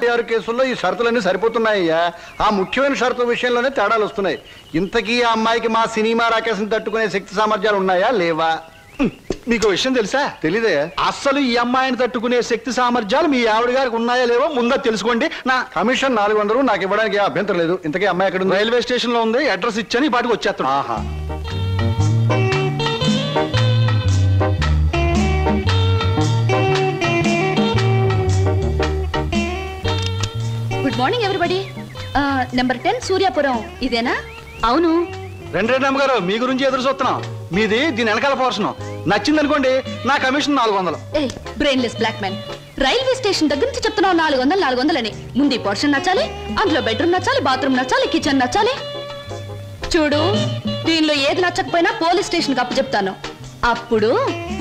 6 కేసుల్లో ఈ షరతులన్నీ సరిపోతున్నాయ్యా. ఆ ముఖ్యమైన షరతుల విషయంలోనే తేడాలు వస్తున్నాయి. ఇంతకీ ఆ అమ్మాయికి మా సినిమా రాకేశం తట్టుకునే శక్తి సామర్థ్యాలు ఉన్నాయా లేవా? మీకు విషయం తెలుసా? తెలీదే. అస్సలు ఈ అమ్మాయిని తట్టుకునే శక్తి సామర్థ్యాలు మీ ఆవిడ గారికి ఉన్నాయా లేవో ముందా తెలుసుకోండి. నా కమిషన్ 400 నాకు ఇవ్వడానికి అభ్యంతరం లేదు. ఇంతకీ అమ్మాయి ఎక్కడ ఉంది? రైల్వే స్టేషన్ లో ఉంది. అడ్రస్ ఇచ్చాను, ఈ పాటికి వచ్చేస్తాను. ఆహా. Good morning everybody. Number 10 Suryapuram ఇదేనా? అవును. రెండమ్మ గారు, మీ గురించి ఎదురు చూస్తున్నాం. మీది దీని వెనకాల పోర్షణం. నచ్చింది అనుకోండి, నా commission 400. Brainless black man, railway station దగ్గర నుంచి చెప్తున్నావు 400 అని. ముందు ఈ పోర్షన్ నచ్చాలి, అందులో బెడ్రూమ్ నచ్చాలి, బాత్రూమ్ నచ్చాలి, కిచెన్ నచ్చాలి. చూడు, దీనిలో ఏది నచ్చకపోయినా పోలీస్ స్టేషన్ కి అప్పు చెప్తాను. అప్పుడు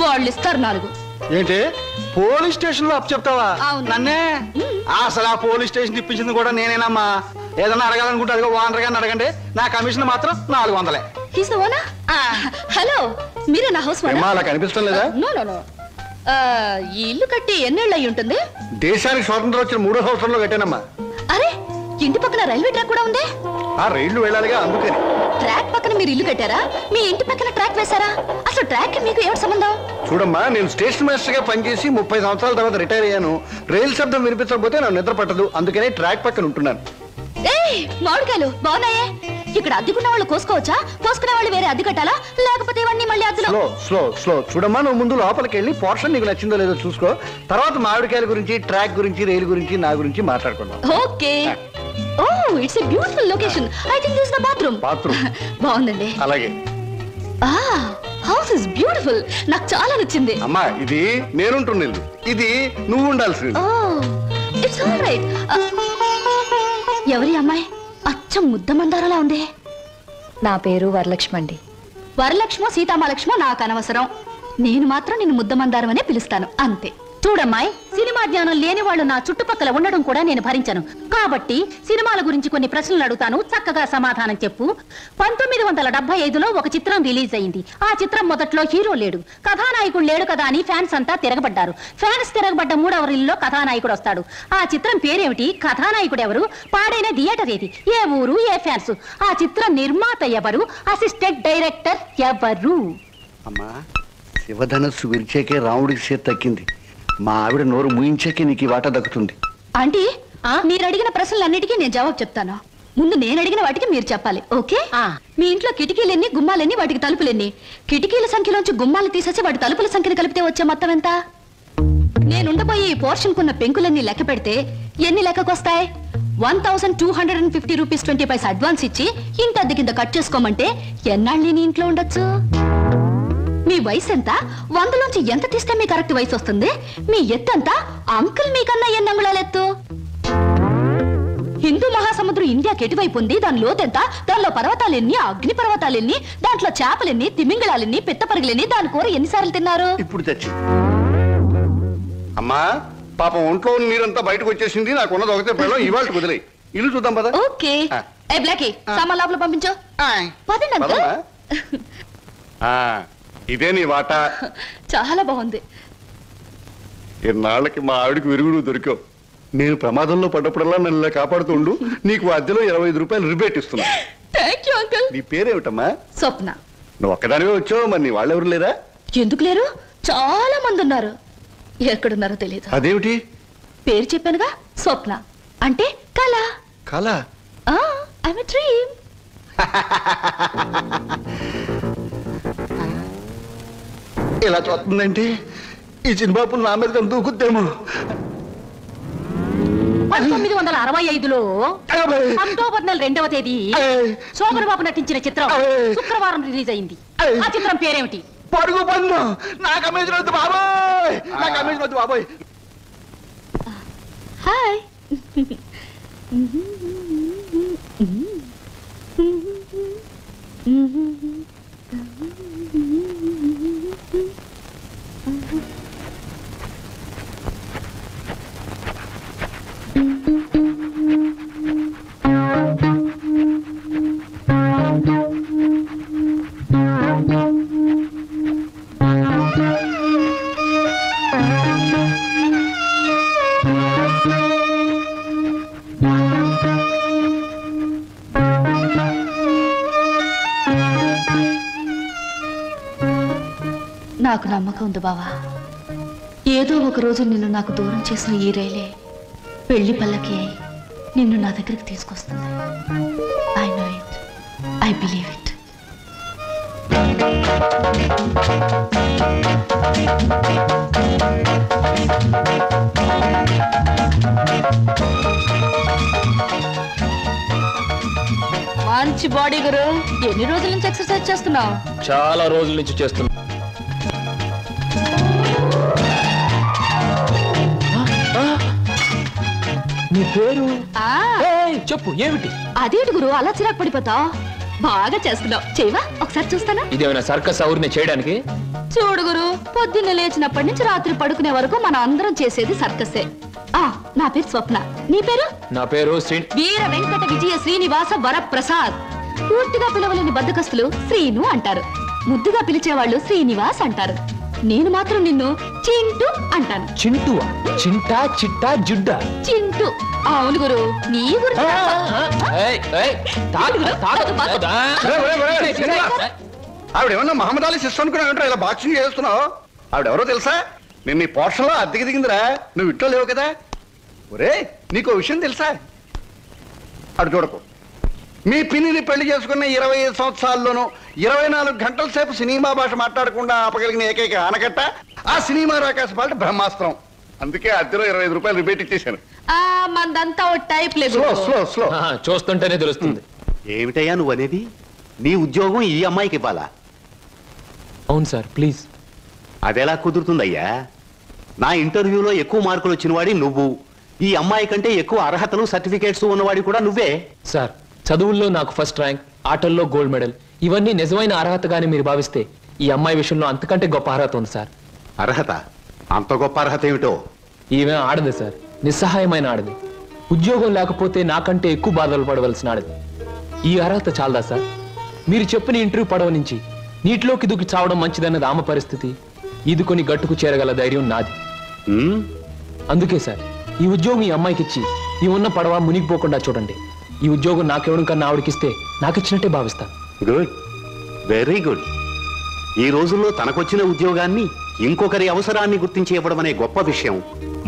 వాళ్ళు ఇస్తారు 4. ఏంటి పోలీస్ స్టేషన్ లో అప్పు చెప్తావా? నన్నే? అసలు ఆ పోలీస్ స్టేషన్ ఇప్పించింది కూడా నేనేనమ్మా. ఏదన్నా అడగాలనుకుంటే అదిగో ఓనర్ గారిని అడగండి. నా కమిషన్ మాత్రం 400. హలో, మీరే నా హౌస్ అలా కనిపిస్తాం లేదా? ఈ ఇల్లు కట్టి ఎన్నేళ్ళు అయి ఉంటుంది? దేశానికి స్వాతంత్రం వచ్చిన 3వ సంవత్సరంలో కట్టానమ్మా. అరే, ఇంటి పక్కన రైల్వే ట్రాక్ కూడా ఉంది. ఆ రైళ్లు వెళ్ళాలిగా, అందుకని. ట్రాక్ పక్కన మీరు ఇల్లు కట్టారా? మీ ఇంటి పక్కన ట్రాక్ వేశారా? అసలు ట్రాక్ మీకు ఏమిటి సంబంధం? చూడమ్మా, నేను స్టేషన్ మాస్టర్ గా పనిచేసి 30 సంవత్సరాల తర్వాత రిటైర్ అయ్యాను. రైలు శబ్దం వినిపించకపోతే నాకు నిద్ర పట్టదు. అందుకనే ట్రాక్ పక్కన ఉంటున్నాను. మామిడికాయలు బాగున్నాయే. ఇక్కడ అద్దెకున్న వాళ్ళు కోసుకోవచ్చా? కోసుకునే వాళ్ళు వేరే అద్దె కట్టాలా? లేకపోతే ఇవన్నీ మళ్ళీ అద్దెలో? స్లో చూడమ్మా, నువ్వు ముందు లోపలికి వెళ్ళి పోర్షన్ నీకు నచ్చిందో లేదో చూసుకో. తర్వాత మామిడికాయల గురించి, ట్రాక్ గురించి, రైలు గురించి, నా గురించి మాట్లాడుకుందాం. Okay. Oh, it's a beautiful location. I think this is the bathroom. బాగుందండి. అలాగే. House is beautiful. నాకు చాలా నచ్చింది. అమ్మా, ఇది నేనుంటున్న ఇల్లు, ఇది నువ్వు ఉండాల్సింది. It's all right. ఎవరి అమ్మాయి? అచ్చం ముద్ద మందారలా ఉంది. నా పేరు వరలక్ష్మి అండి. వరలక్ష్మో సీతామలక్ష్మో నాకు అనవసరం. నేను మాత్రం నిన్ను ముద్ద మందారం అనే పిలుస్తాను, అంతే. చూడమ్మాయి, సినిమా జ్ఞానం లేని వాళ్ళు నా చుట్టుపక్కల ఉండడం కూడా నేను భరించను. కాబట్టి సినిమాల గురించి కొన్ని ప్రశ్నలు అడుగుతాను, చక్కగా సమాధానం చెప్పు. 1975లో ఒక చిత్రం రిలీజ్ అయింది. ఆ చిత్రం మొదట్లో హీరో లేడు, కథానాయకుడు లేడు కదా అని ఫ్యాన్స్ అంతా తిరగబడ్డారు. ఫ్యాన్స్ తిరగబడ్డ 3వ రీల్లో కథానాయకుడు వస్తాడు. ఆ చిత్రం పేరేమిటి? కథానాయకుడు ఎవరు? పాడైన థియేటర్ ఏది? ఏ ఊరు? ఏ ఫ్యాన్స్? ఆ చిత్రం నిర్మాత ఎవరు? అసిస్టెంట్ డైరెక్టర్ ఎవరు? అమ్మా, శివధనస్సు విరిచేకే రాముడికి చేతి తక్కింది. మా ఆవిడ నోరు ముయించాకే నీకు ఈ వాటా దక్కుతుంది. ఆంటీ, మీరు అడిగిన ప్రశ్నలన్నిటికీ నేను జవాబు చెప్తాను. ముందు నేను అడిగిన వాటికి మీరు చెప్పాలి, ఓకే? మీ ఇంట్లో కిటికీలెన్ని, గుమ్మాలెన్ని, వాటికి తలుపులెన్ని? కిటికీల సంఖ్యలోంచి గుమ్మాలు తీసేసి వాటి తలుపుల సంఖ్యను కలిపితే వచ్చే మొత్తం ఎంత? నేనుండబోయే ఈ పోర్షన్ కున్న పెంకులన్నీ లెక్క పెడితే ఎన్ని లెక్కకొస్తాయి? 1250 రూపీస్ 20 పైసా అడ్వాన్స్ ఇచ్చి ఇంటి అద్దె కింద కట్ చేసుకోమంటే ఎన్నాళ్ళు నీ ఇంట్లో ఉండొచ్చు? మీ వయసు ఎంత? 100లోంచి ఎంత తీస్తే మీ కరెక్ట్ వయసు వస్తుంది? మీ ఎత్తు ఎంత? అంకుల్ మీకన్నా ఎన్ని అంగుళాల ఎత్తు? హిందూ మహాసముద్రం ఇండియాకి ఎటువైపు ఉంది? దాని లోతెంత? దానిలో పర్వతాలెన్ని, అగ్ని పర్వతాలెన్ని, దాంట్లో చేపలెన్ని, తిమింగళాలెన్ని, పిత్తపరుగులెన్ని, దాని కూర ఎన్నిసార్లు తిన్నారు? ఇప్పుడు తెచ్చి అమ్మా, పాపం ఒంట్లో నీరంతా బయటకు వచ్చేసింది. నాకున్నది ఒకటే పిల్లలు, ఇవాళ కుదిలే. ఇల్లు చూద్దాం పద. ఓకే. ఏ బ్లాకీ, సామాన్ లోపల పంపించు. పదండి అంకుల్. ఇదే నీ వాటా. చాలా బాగుంది. ఇన్నాళ్ళకి మా ఆవిడికి విరుగుడు దొరికావు. నేను ప్రమాదంలో పడ్డప్పుడల్లా నన్ను ఇలా కాపాడుతుండు. నీకు అద్దెలో 25 రూపాయలు రిబేట్ ఇస్తున్నా. Thank you uncle. నీ పేరేమిటమ్మా? స్వప్న. నువ్వు ఒక్కదానివే వచ్చావు, మరి నీ వాళ్ళెవరు లేరా? ఎందుకు లేరు? చాలా మంది ఉన్నారు. ఎక్కడున్నారో తెలియదు. అదేమిటి? పేరు చెప్పానుగా, స్వప్న అంటే కళ. కళ? I'm a dream. ఇలా చూస్తుందంటే ఈ చిన్నబాబు నా మీద దూకుద్దేమో. 1965లో అక్టోబర్ నెల 2వ తేదీ శోభన్ బాబు నటించిన చిత్రం శుక్రవారం రిలీజ్ అయింది. ఆ చిత్రం పేరేమిటి? పరుగు పన్ను. నాకు అమేజన్ వద్దు బాబోయ్, నాకు అమేజన్ వద్దు బాబోయ్. హాయ్. నాకు నమ్మకం ఉంది బావా. ఏదో ఒక రోజు నిన్ను నాకు దూరం చేసిన ఈ రైలే పెళ్లి పల్లకి అయి నిన్ను నా దగ్గరికి తీసుకొస్తుంది. I know it, I believe it. మంచి బాడీ గురు. ఎన్ని రోజుల నుంచి ఎక్సర్సైజ్ చేస్తున్నావు? చాలా రోజుల నుంచి చేస్తున్నా. నీ పేరు చెప్పు, ఏమిటి? అదేంటి గురు అలా చిరాకు పడిపోతావు? బాగా చేస్తున్నావు. చేయవా ఒకసారి చూస్తానా? ఇదేమైనా సర్కస్ ఊరిని చేయడానికి? చూడు గురు, పొద్దున్న లేచినప్పటి నుంచి రాత్రి పడుకునే వరకు మన అందరం చేసేది సర్కసే. నా పేరు స్వప్న. నీ పేరు? నా పేరు వీర వెంకట విజయ శ్రీనివాస వరప్రసాద్. పూర్తిగా పిలవలేని బద్దకస్తులు శ్రీను అంటారు, ముద్దుగా పిలిచేవాళ్ళు శ్రీనివాస్ అంటారు. నేను మాత్రం నిన్ను చింటూ అంటాను. చింటువా? చింటా, చిట్టా, జుడ్డా? చింటూ. అవును గురు, నీ గురించి ఆవిడేమన్నా మహమ్మద్ అలీ సిస్టర్ అనుకున్నా ఇలా బాక్సింగ్ చేస్తున్నావు? ఆవిడెవరో తెలుసా? నేను నీ పోర్షన్లో అద్దెకి దిగిందిరా. నువ్వు ఇంట్లో లేవు కదా. ఒరే, నీకు విషయం తెలుసా? అటు చూడకు. మీ పిన్నిని పెళ్లి చేసుకున్న 25 సంవత్సరాల్లోనూ 24 గంటల సేపు సినిమా భాష మాట్లాడకుండా ఆపగలిగిన ఏకైక ఆనకట్ట ఆ సినిమా రాకాశ పాట బ్రహ్మాస్త్రం. అందుకే అద్దెలో 25 రూపాయలు రిబేట్ ఇచ్చేశాను. మందంతా టైప్ లేదు. స్లో చూస్తుంటేనే తెలుస్తుంది. ఏమిటయ్యా నువ్వు అనేది? నీ ఉద్యోగం ఈ అమ్మాయికి ఇవ్వాలా? అవును సార్, ప్లీజ్. అదెలా కుదురుతుందయ్యా? నా ఇంటర్వ్యూలో ఎక్కువ మార్కులు వచ్చినవాడి నువ్వు, ఈ అమ్మాయి కంటే ఎక్కువ అర్హతలు సర్టిఫికేట్స్ ఉన్నవాడి కూడా నువ్వే. సార్, చదువుల్లో నాకు ఫస్ట్ ర్యాంక్, ఆటల్లో గోల్డ్ మెడల్, ఇవన్నీ నిజమైన అర్హతగానే మీరు భావిస్తే ఈ అమ్మాయి విషయంలో అంతకంటే గొప్ప అర్హత ఉంది సార్. అర్హత? అంత గొప్ప అర్హత ఏమిటో? ఈమె ఆడదు సార్, నిస్సహాయమైన ఆడది. ఉద్యోగం లేకపోతే నాకంటే ఎక్కువ బాధలు పడవలసిన ఆడది. ఈ అర్హత చాలదా సార్? మీరు చెప్పిన ఇంటర్వ్యూ పడవ నుంచి నీటిలోకి దూకి చావడం మంచిదన్నది ఆమె పరిస్థితి. ఈదుకొని గట్టుకు చేరగల ధైర్యం నాది. అందుకే సార్, ఈ ఉద్యోగం ఈ అమ్మాయికి ఇచ్చి ఈ ఉన్న పడవ మునిగిపోకుండా చూడండి. ఈ ఉద్యోగం నాకెవడం కన్నా ఆవిడకిస్తే నాకిచ్చినట్టే భావిస్తాను. Good, very good. ఈ రోజుల్లో తనకొచ్చిన ఉద్యోగాన్ని ఇంకొకరి అవసరాన్ని గుర్తించి ఇవ్వడం అనే గొప్ప విషయం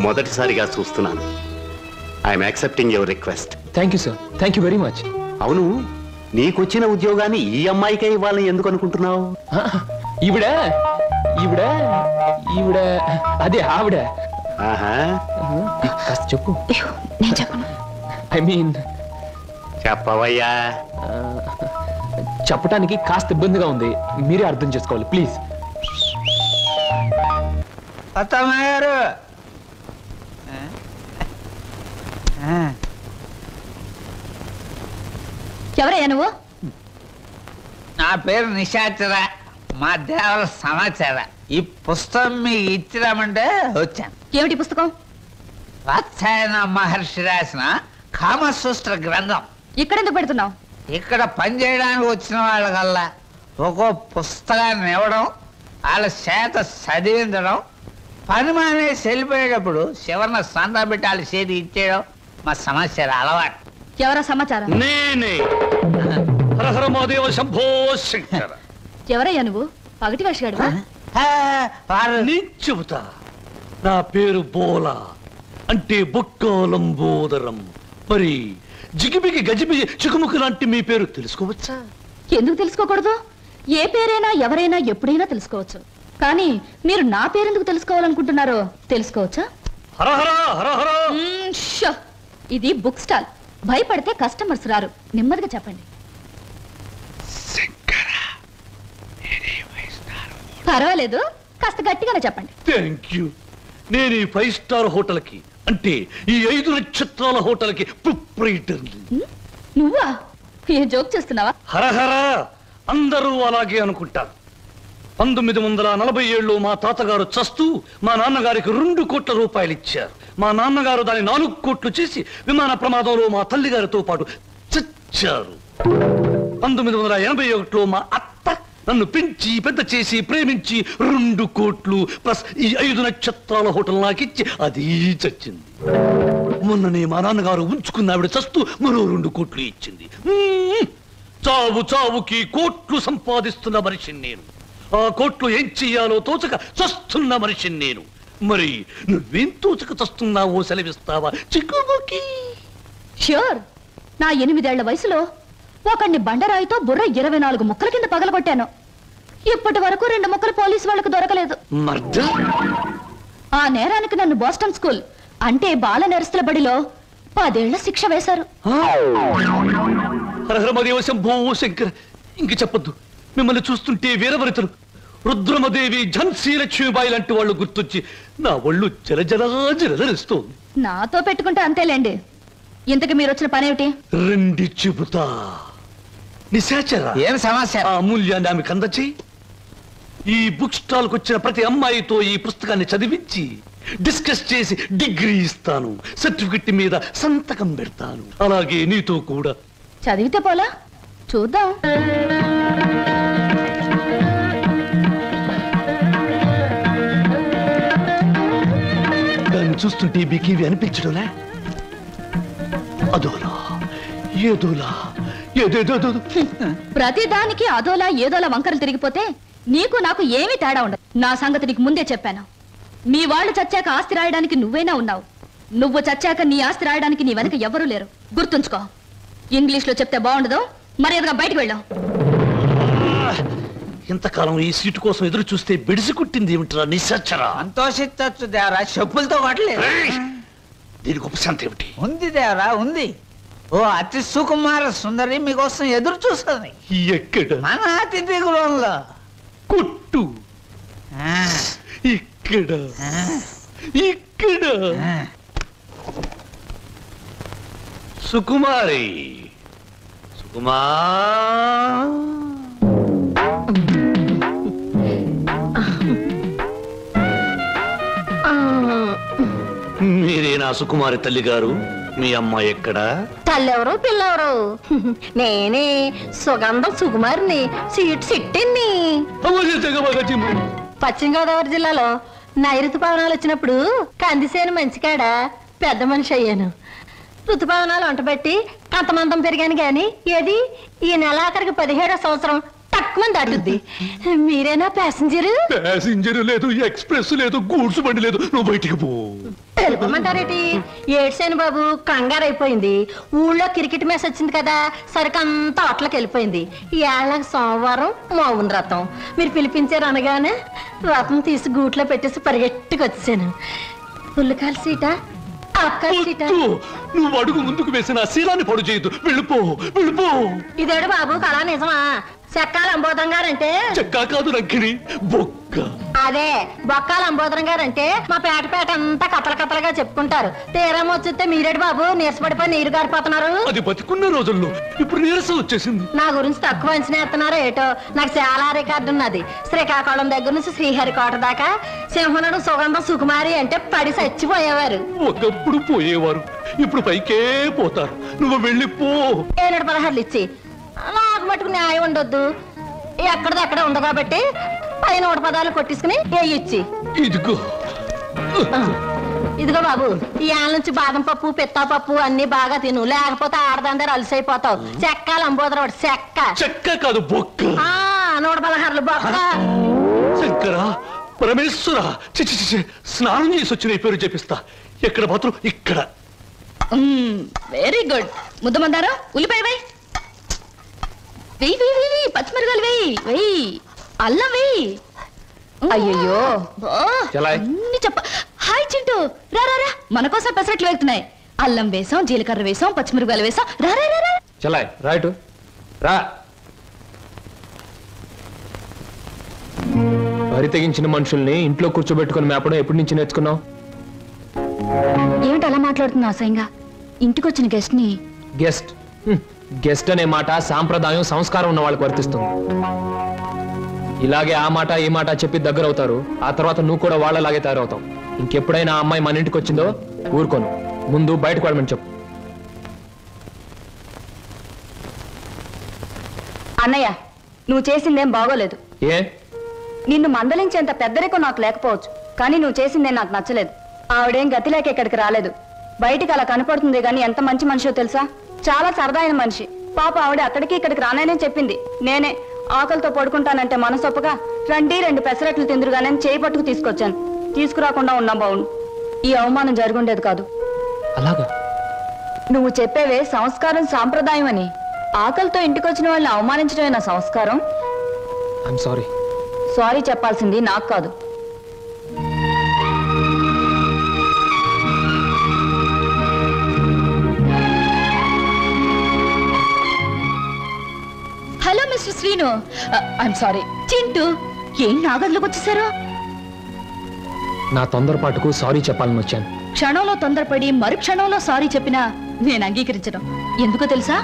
మొదటిసారిగా చూస్తున్నాను. I'm accepting your request. Thank you sir, thank you very much. అవును, నీకొచ్చిన ఉద్యోగాన్ని ఈ అమ్మాయికే ఇవ్వాలని ఎందుకు అనుకుంటున్నావు? ఈవిడ ఈవిడ ఈవిడ అదే ఆవిడ. కాస్త చెప్పు. నేను చెప్పను. ఐ మీన్ చెప్పవయ్యా. చెప్పడానికి కాస్త ఇబ్బందిగా ఉంది, మీరే అర్థం చేసుకోవాలి ప్లీజ్. ఎవరయ్యా నువ్వు? నా పేరు నిశాచర, మా దేవర సమాచార. ఈ పుస్తకం మీకు ఇచ్చిరామంటే వచ్చాను. ఏమిటి పుస్తకం? వాత్సాయన మహర్షి రాసిన కామసూత్ర గ్రంథం. ఇక్కడెందుకు పెడుతున్నావు? ఇక్కడ పనిచేయడానికి వచ్చిన వాళ్ళకల్లా ఒక్కో పుస్తకాన్ని ఇవ్వడం, వాళ్ళ చేత చదివించడం, పని మానేసి వెళ్ళిపోయేటప్పుడు చివరిన సంతా పెట్టి వాళ్ళ చేతి ఇచ్చేయడం మా సమాచారం అలవాటు. ఎవరా సమాచారం? నేనే. ఎవరయ్యా నువ్వు? పగటి వేషగాడు? చెబుతా. నా పేరు బోలా, అంటే బొక్కోలంబోదరం. మరి జిగిబిగి గజిబిగి చికుముకు లాంటి మీ పేరు తెలుసుకోవచ్చా? ఎందుకు తెలుసుకోకూడదు? ఏ పేరైనా ఎవరైనా ఎప్పుడైనా తెలుసుకోవచ్చు. కానీ మీరు నా పేరెందుకు తెలుసుకోవాలనుకుంటున్నారో తెలుసుకోవచ్చా? ఇది బుక్ స్టాల్. భయపడితే కస్టమర్స్ రారు. నెమ్మదిగా చెప్పండి. పర్వాలేదు, కాస్త గట్టిగానే చెప్పండి. Thank you. నేను ఈ 5 స్టార్ హోటల్ కి, అంటే ఈ 5 నక్షత్రాల హోటల్ కి ప్రొప్రైటర్. నువ్వా? ఏ జోక్ చేస్తున్నావా? హరహర, అందరూ అలాగే అనుకుంటారు. 1947లో మా తాతగారు చస్తూ మా నాన్నగారికి 2 కోట్ల రూపాయలు ఇచ్చారు. మా నాన్నగారు దాన్ని 4 కోట్లు చేసి విమాన ప్రమాదంలో మా తల్లిగారితో పాటు చచ్చారు. 1981లో మా అత్త నన్ను పెంచి పెద్ద చేసి ప్రేమించి 2 కోట్లు ప్లస్ ఈ 5 నక్షత్రాల హోటల్ నాకిచ్చి అది చచ్చింది. మొన్ననే మా నాన్నగారు ఉంచుకున్న ఆవిడ చస్తూ మరో 2 కోట్లు ఇచ్చింది. చావు చావుకి కోట్లు సంపాదిస్తున్న మనిషిని నేను. ఆ కోర్టులో ఏం చెయ్యాలో తోచక చస్తున్న మనిషిని నేను. మరి నువ్వేం తోచక చస్తున్నావో సెలవిస్తావా చిక్కుబుకి? ష్యూర్. నా 8 ఏళ్ల వయసులో ఒకడిని బండరాయితో బుర్ర 24 ముక్కల కింద పగలగొట్టాను. ఇప్పటి వరకు 2 ముక్కలు పోలీసు వాళ్ళకు దొరకలేదు. మర్ద ఆ నేరానికి నన్ను బోస్టన్ స్కూల్ అంటే బాల నేరస్తుల బడిలో 10 ఏళ్ల శిక్ష వేశారు. హరహరమదేవ శంభో శంకర్. ఇంక చెప్పొద్దు. మిమ్మల్ని చూస్తుంటే వీరవరితలు రుద్రమదేవి, ఝాన్సీ లక్ష్మీబాయి లాంటి వాళ్ళు గుర్తొచ్చి నా ఒళ్ళు జలజలజలజలిస్తోంది. నాతో పెట్టుకుంటే అంతేలేండి. ఇంతకు మీరు వచ్చిన పనేమిటి? రండి చెబుతా. నిశాచర ఏం సమస్య? ఆ అమూల్యాన్ని ఆమెకు అందచేయి. ఈ బుక్ స్టాల్ కు వచ్చిన ప్రతి అమ్మాయితో ఈ పుస్తకాన్ని చదివించి డిస్కస్ చేసి డిగ్రీ ఇస్తాను. సర్టిఫికెట్ మీద సంతకం పెడతాను. అలాగే నీతో కూడా. చదివితే పోలా? చూద్దాం. దాన్ని చూస్తుంటే బికివి అనిపించడంలే. అదోలా ఏదోలా ఏదేదో. ప్రతి దానికి అదోలా ఏదోలా వంకరలు తిరిగిపోతే నీకు నాకు ఏమీ తేడా ఉండదు. నా సంగతి నీకు ముందే చెప్పాను. మీ వాళ్ళు చచ్చాక ఆస్తి రాయడానికి నువ్వైనా ఉన్నావు. నువ్వు చచ్చాక నీ ఆస్తి రాయడానికి నీ వెనక ఎవరూ లేరు. గుర్తుంచుకో. ఇంగ్లీష్ లో చెప్తే బాగుండదు. మర్యాదగా బయటకు వెళ్ళాం. ఇంతకాలం ఈ సీటు కోసం ఎదురు చూస్తే బెడిసి కుట్టింది ఏమిట్రా నిశాచరా? సంతోషించచ్చు దేవరా, చెప్పులతో కొట్టలేదు. దీనికి ఉపశాంతి ఏమిటి? ఉంది దేవరా, ఉంది. ఓ అతి సుకుమార సుందరి మీకోసం ఎదురు చూస్తుంది ఎక్కడ? మన అతిథి గృహంలో. కొట్టు. ఇక్కడ ఇక్కడ. సుకుమారి, సుకుమా. మీరేనా సుకుమారి తల్లి గారు? మీ అమ్మాయి ఎక్కడా? తల్లెవరు పిల్లెవరు? నేనే సుగంధం సుకుమారిని, సీట్ సిట్టిని. పశ్చిమ గోదావరి జిల్లాలో నైరుతు పవనాలు వచ్చినప్పుడు కందిసేను మంచికాడ పెద్ద మనిషి అయ్యాను. ఋతుపవనాలు వంటబెట్టి కంతమంతం పెరిగాను గాని ఏది ఈ నెలాఖరికి 17వ సంవత్సరం తక్కువ దాటుద్ది. మీరేనా ప్యాసింజర్? ప్యాసింజర్ లేదు, ఎక్స్ప్రెస్ లేదు, గూడ్స్ బండి లేదు. నువ్వు బయటికి పో. తెలుపమంటారేటి? ఏడ్సేను బాబు, కంగారు అయిపోయింది. ఊళ్ళో క్రికెట్ మ్యాచ్ వచ్చింది కదా, సరికంతా అట్లకి వెళ్ళిపోయింది. ఈ ఏళ్ళకి సోమవారం మౌన రథం. మీరు పిలిపించారు అనగానే రథం తీసి గూట్లో పెట్టేసి పరిగెట్టుకు వచ్చాను. పుల్లకాల సీటా అక్కల సీటా? నువ్వు అడుగు ముందుకు వేసిన శీలాన్ని పడు చేయదు. వెళ్ళిపో వెళ్ళిపో. ఇదేడు బాబు కళా నిజమా? చెక్కాల అంబోధం గారంటే చెక్కా కాదు రంకిని, బొక్క. అదే బొక్కాల అంబోధరం గారంటే మా పేట అంతా కథలుగా చెప్పుకుంటారు. తీరం వచ్చేస్తే మీరేడు బాబు నీరసపడిపోయి నీరు గారిపోతున్నారు. అది బతికున్న రోజుల్లో ఇప్పుడు నీరసం వచ్చేసింది. నా గురించి తక్కువ అంచనా ఎత్తున్నారో ఏటో. నాకు చాలా రికార్డు ఉన్నది. శ్రీకాకుళం దగ్గర నుంచి శ్రీహరికోట దాకా సింహనుడు సుగంధం సుకుమారి అంటే పడి చచ్చిపోయేవారు. ఒకప్పుడు పోయేవారు, ఇప్పుడు పైకే పోతారు. నువ్వు వెళ్ళిపో. 716 ఇచ్చి నాకు మటుకు న్యాయం ఉండొద్దు. ఎక్కడిది అక్కడ ఉంది కాబట్టి 100 పదాలు కొట్టించుకుని ఇచ్చి. ఇదిగో ఇదిగో బాబు, ఈ ఆల నుంచి బాదం పప్పు పిత్తా పప్పు అన్ని బాగా తిను, లేకపోతే ఆడదందరూ అలసైపోతావు. చెక్కాలి అంబోదరవాడు చెక్క. చెక్క కాదు బొక్క. 116 బొక్క. శంకర పరమేశ్వర, చిచి స్నానం చేసి వచ్చిన పేరు చెప్పిస్తా. ఎక్కడ మాత్రం ఇక్కడ. Very good. ముద్దమందారా, ఉల్లిపాయ వేయి, వెయ్యి, పచ్చిమిరకాయలు వెయ్యి, అల్లం వెయ్యి. అయ్యయ్యో అన్ని చెప్ప. హాయ్ చింటూ, రా రా రా, మన కోసం పెసరట్లు వెళ్తున్నాయి. అల్లం వేసాం, జీలకర్ర వేసాం, పచ్చిమిరకాయలు వేసాం. రా రా రా. చలాయ్ రైట్ రా. వరి తెగించిన మనుషుల్ని ఇంట్లో కూర్చోబెట్టుకుని మేపడం ఎప్పటి నుంచి నేర్చుకున్నావు? ఏమిటి అలా మాట్లాడుతున్నావు అసహ్యంగా? ఇంటికొచ్చిన గెస్ట్ ని. గెస్ట్ గెస్ట్ అనే మాట సాంప్రదాయం సంస్కారం ఉన్న వాళ్ళకి వర్తిస్తుంది. ఇలాగే ఆ మాట ఈ మాట చెప్పి దగ్గర అవుతారు. ఆ తర్వాత నువ్వు కూడా వాళ్ళలాగే తయారవుతావు. ఇంకెప్పుడైనా ఆ అమ్మాయి మన ఇంటికి వచ్చిందో ఊరుకోను. ముందు బయటకు వెళ్ళమని చెప్పు. అన్నయ్య, నువ్వు చేసిందేం బాగోలేదు. ఏ? నిన్ను మందలించేంత పెద్దరికం నాకు లేకపోవచ్చు, కానీ నువ్వు చేసిందేం నాకు నచ్చలేదు. ఆవిడేం గతి లేక ఇక్కడికి రాలేదు. బయటికి అలా కనపడుతుంది గాని ఎంత మంచి మనిషో తెలుసా? చాలా సరదా అయిన మనిషి. పాప ఆవిడ అక్కడికి ఇక్కడికి రాననే చెప్పింది. నేనే ఆకలితో పడుకుంటానంటే మనసొప్పగా రండి 2 పెసరట్లు తిందురుగానే చేయి పట్టుకు తీసుకొచ్చాను. తీసుకురాకుండా ఉన్నా బావును. ఈ అవమానం జరుగుండేది కాదు. అలాగా? నువ్వు చెప్పేవే సంస్కారం సాంప్రదాయం అని. ఆకలితో ఇంటికొచ్చిన వాళ్ళని అవమానించడమే నా సంస్కారం. I'm sorry. సారీ చెప్పాల్సింది నాకు కాదు. Hello mister Srinu. I'm sorry. Chintu, ఏం నాగర్లోకి వచ్చేసారు? నా తొందరపాటుకు సారీ చెప్పాలని వచ్చాను. క్షణంలో తొందరపడి మరు క్షణంలో సారీ చెప్పినా నేను అంగీకరించడం. ఎందుకో తెలుసా?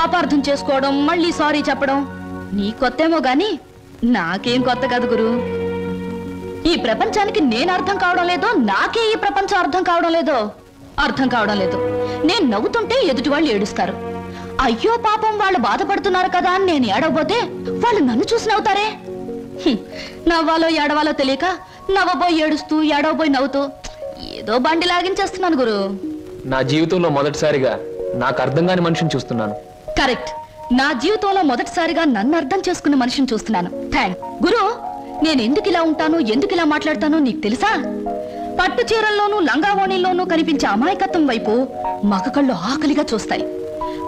అపార్థం చేసుకోవడం, మళ్ళీ సారీ చెప్పడం నీ కొత్తేమో గాని నాకేం కొత్త కాదు గురు. ఈ ప్రపంచానికి నేను అర్థం కావడం లేదో, నాకే ఈ ప్రపంచం అర్థం కావడం లేదో. అర్థం కావడం లేదు. నేను నవ్వుతుంటే ఎదుటి వాళ్ళు ఏడుస్తారు. అయ్యో పాపం వాళ్ళు బాధపడుతున్నారు కదా అని నేను ఏడవబోతే వాళ్ళు నన్ను చూసి నవ్వుతారే. నవ్వాలో ఏడవాలో తెలియక నవ్వబోయి ఏడుస్తూ, ఏడవబోయి నవ్వుతూ ఏదో బండి లాగించేస్తున్నాను గురు. నా జీవితంలో మొదటిసారిగా నాకు అర్థం కాని మనిషిని చూస్తున్నాను. కరెక్ట్. నా జీవితంలో మొదటిసారిగా నన్ను అర్థం చేసుకున్న మనిషిని చూస్తున్నాను. థ్యాంక్ గురు. నేను ఎందుకు ఇలా ఉంటాను, ఎందుకు ఇలా మాట్లాడతానో నీకు తెలుసా? పట్టు చీరల్లోనూ లంగావోణీల్లోనూ కనిపించే అమాయకత్వం వైపు మగ కళ్ళు ఆకలిగా చూస్తాయి.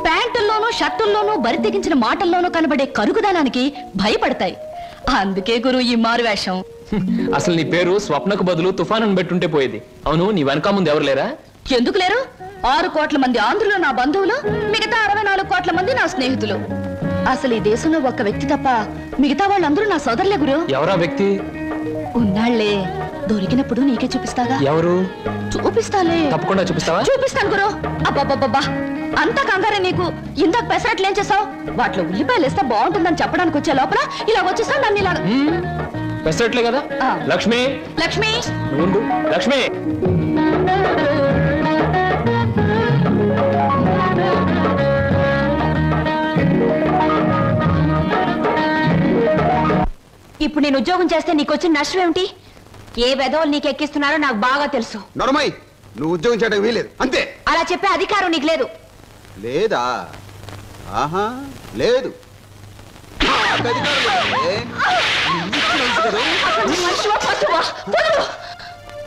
ప్యాంటుల్లోనూ షర్టుల్లోనూ బరి తెగించిన మాటల్లోనూ కనబడే కరుగుదనానికి భయపడతాయి. అందుకే గురు ఈ మారు వేషం. అసలు నీ పేరు స్వప్నకు బదులు తుఫాను పెట్టుంటే పోయేది. అవును, నీ వెనక ముందు ఎవరు లేరా? ఎందుకు లేరు? 6 కోట్ల మంది ఆంధ్రులు నా బంధువులు, మిగతా 64 కోట్ల మంది నా స్నేహితులు. అసలు ఈ దేశంలో ఒక్క వ్యక్తి తప్ప మిగతా వాళ్ళందరూ నా సోదరులే గురు. ఎవరా వ్యక్తి? ఉన్నాళ్లే, దొరికినప్పుడు నీకే చూపిస్తాగా. ఎవరు? చూపిస్తాలే. తప్పకుండా చూపిస్తావా? చూపిస్తాను గురు. అబ్బబ్బబ్బబ్బా, అంతా కంగారే నీకు. ఇందాక పెసరట్లు ఏం చేసావు? వాటిలో ఉల్లిపాయలు వేస్తే బాగుంటుందని చెప్పడానికి వచ్చే లోపల ఇలా వచ్చేసావు నన్ను ఇలా. పెసరట్లే కదా? లక్ష్మి, లక్ష్మి ఉండు. లక్ష్మి, ఇప్పుడు నేను ఉద్యోగం చేస్తే నీకు వచ్చిన నష్టం ఏమిటి? ఏ వెధవలు నీకు ఎక్కిస్తున్నారో నాకు బాగా తెలుసు. నడమై, నువ్వు ఉద్యోగం చేయడానికి వీలేదు అంతే. అలా చెప్పే అధికారం నీకు లేదు. లేదా? ఆహా, లేదు.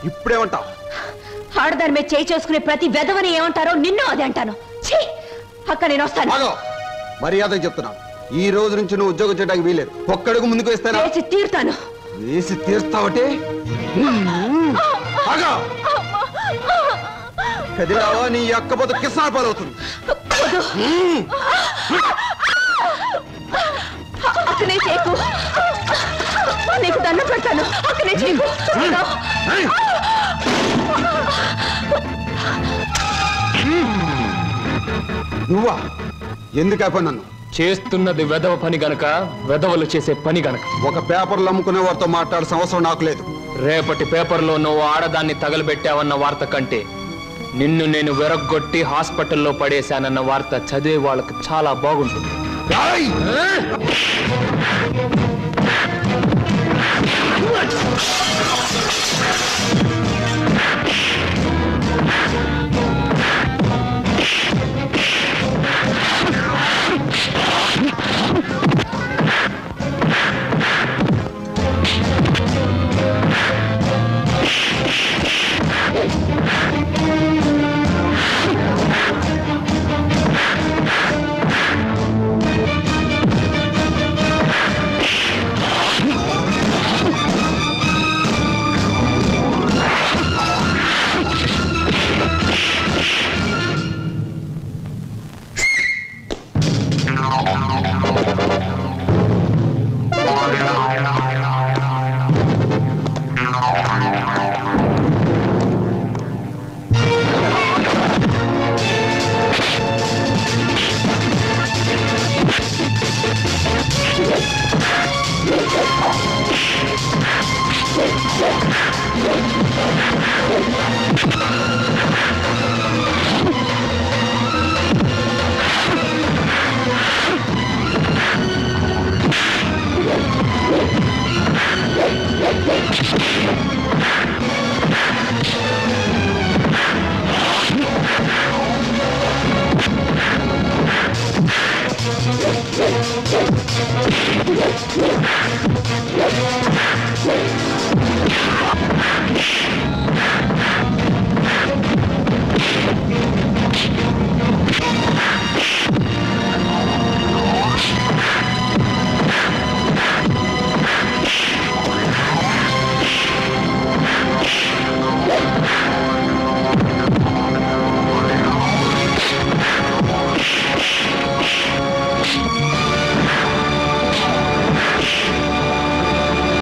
ఇప్పుడేమంటావు? ఆడదాని మీద చేయి చేసుకునే ప్రతి వెధవని ఏమంటారో నిన్ను అదే అంటాను. ఛీ, అక్క నేను వస్తాను. మర్యాద చెప్తున్నాను. ఈ రోజు నుంచి నువ్వు ఉద్యోగం చేయడానికి వీలేదు. ఒక్కడుగు ముందుకు వేస్తాను. వేసి తీరుతాను. వేసి తీరుస్తావటే? కదిలావా నీ అక్కపోతే కిసాన్ పాలవుతుంది. అక్కనే చేయకు. నీకు దండం పెడతాను. అక్కనే చేయకు. నువ్వా? ఎందుకు అయిపో నన్ను? చేస్తున్నది వెధవ పని గనక, వెధవలు చేసే పని గనక. ఒక పేపర్లు అమ్ముకునే వారితో మాట్లాడాల్సిన అవసరం నాకు లేదు. రేపటి పేపర్లో నువ్వు ఆడదాన్ని తగలబెట్టావన్న వార్త కంటే నిన్ను నేను వెరగొట్టి హాస్పిటల్లో పడేశానన్న వార్త చదివే వాళ్ళకు చాలా బాగుంటుంది.